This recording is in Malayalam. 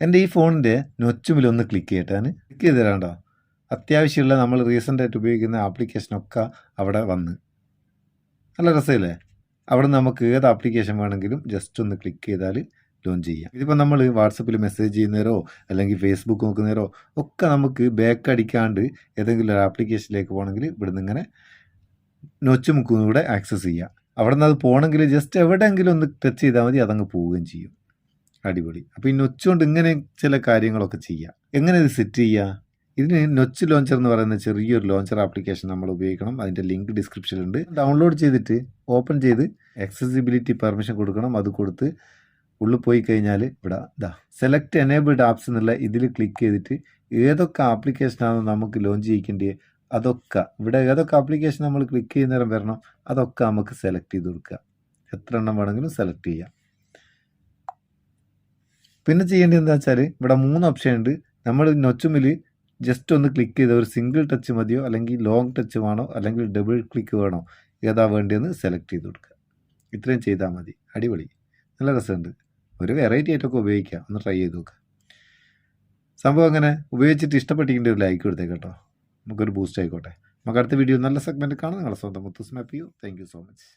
എൻ്റെ ഈ ഫോണിൻ്റെ നൊച്ചുമിലൊന്ന് ക്ലിക്ക് ചെയ്യട്ടെ. ഞാൻ ക്ലിക്ക് ചെയ്ത് തരാണ്ടോ. അത്യാവശ്യമുള്ള നമ്മൾ റീസെൻ്റായിട്ട് ഉപയോഗിക്കുന്ന ആപ്ലിക്കേഷനൊക്കെ അവിടെ വന്ന് നല്ല രസമില്ലേ. അവിടെ നമുക്ക് ഏത് ആപ്ലിക്കേഷൻ വേണമെങ്കിലും ജസ്റ്റ് ഒന്ന് ക്ലിക്ക് ചെയ്താൽ ലോഞ്ച് ചെയ്യാം. ഇതിപ്പോൾ നമ്മൾ വാട്സപ്പിൽ മെസ്സേജ് ചെയ്യുന്നേരോ അല്ലെങ്കിൽ ഫേസ്ബുക്ക് നോക്കുന്നേരോ ഒക്കെ നമുക്ക് ബാക്ക് അടിക്കാണ്ട് ഏതെങ്കിലും ഒരു ആപ്ലിക്കേഷനിലേക്ക് പോകണമെങ്കിൽ ഇവിടുന്ന് ഇങ്ങനെ നൊച്ചുമുക്കൂടെ ആക്സസ് ചെയ്യാം. അവിടെ നിന്ന് അത് പോകണമെങ്കിൽ ജസ്റ്റ് എവിടെയെങ്കിലും ഒന്ന് ടച്ച് ചെയ്താൽ മതി, അതങ്ങ് പോവുകയും ചെയ്യും. അടിപൊളി. അപ്പോൾ ഈ നൊച്ച് കൊണ്ട് ഇങ്ങനെ ചില കാര്യങ്ങളൊക്കെ ചെയ്യാം. എങ്ങനെ ഇത് സെറ്റ് ചെയ്യുക? ഇതിന് നൊച്ച് ലോഞ്ചർ എന്ന് പറയുന്ന ചെറിയൊരു ലോഞ്ചർ ആപ്ലിക്കേഷൻ നമ്മൾ ഉപയോഗിക്കണം. അതിൻ്റെ ലിങ്ക് ഡിസ്ക്രിപ്ഷനിലുണ്ട്. ഡൗൺലോഡ് ചെയ്തിട്ട് ഓപ്പൺ ചെയ്ത് ആക്സസിബിലിറ്റി പെർമിഷൻ കൊടുക്കണം. അത് കൊടുത്ത് ഉള്ളിൽ പോയി കഴിഞ്ഞാൽ ഇവിടെ സെലക്ട് എനേബിൾഡ് ആപ്സ് എന്നുള്ള ഇതിൽ ക്ലിക്ക് ചെയ്തിട്ട് ഏതൊക്കെ ആപ്ലിക്കേഷനാണ് നമുക്ക് ലോഞ്ച് ചെയ്യിക്കേണ്ടത് അതൊക്കെ ഇവിടെ ഏതൊക്കെ ആപ്ലിക്കേഷൻ നമ്മൾ ക്ലിക്ക് ചെയ്യുന്നേരം വരണം അതൊക്കെ നമുക്ക് സെലക്ട് ചെയ്ത് കൊടുക്കുക. എത്ര എണ്ണം വേണമെങ്കിലും സെലക്ട് ചെയ്യാം. പിന്നെ ചെയ്യേണ്ടത് എന്താ വെച്ചാൽ ഇവിടെ 3 ഓപ്ഷൻ ഉണ്ട്. നമ്മൾ നൊച്ചുമിൽ ജസ്റ്റ് ഒന്ന് ക്ലിക്ക് ചെയ്ത് ഒരു സിംഗിൾ ടച്ച് മതിയോ അല്ലെങ്കിൽ ലോങ് ടച്ച് വേണോ അല്ലെങ്കിൽ ഡബിൾ ക്ലിക്ക് വേണോ ഏതാ വേണ്ടിയെന്ന് സെലക്ട് ചെയ്ത് കൊടുക്കുക. ഇത്രയും ചെയ്താൽ മതി. അടിപൊളി, നല്ല രസമുണ്ട്. ഒരു വെറൈറ്റി ആയിട്ടൊക്കെ ഉപയോഗിക്കുക. ഒന്ന് ട്രൈ ചെയ്ത് നോക്കുക. സംഭവം അങ്ങനെ ഉപയോഗിച്ചിട്ട് ഇഷ്ടപ്പെട്ടിട്ടുണ്ട് ഒരു ലൈക്ക് കൊടുത്തേക്ക് കേട്ടോ. നമുക്കൊരു ബൂസ്റ്റ് ആയിക്കോട്ടെ. നമുക്ക് അടുത്ത വീഡിയോ നല്ല സെഗ്മെൻറ്റ് കാണാം. നിങ്ങളുടെ സ്വന്തം മുത്തുസ് മാപ്പിയോ. Thank you so much.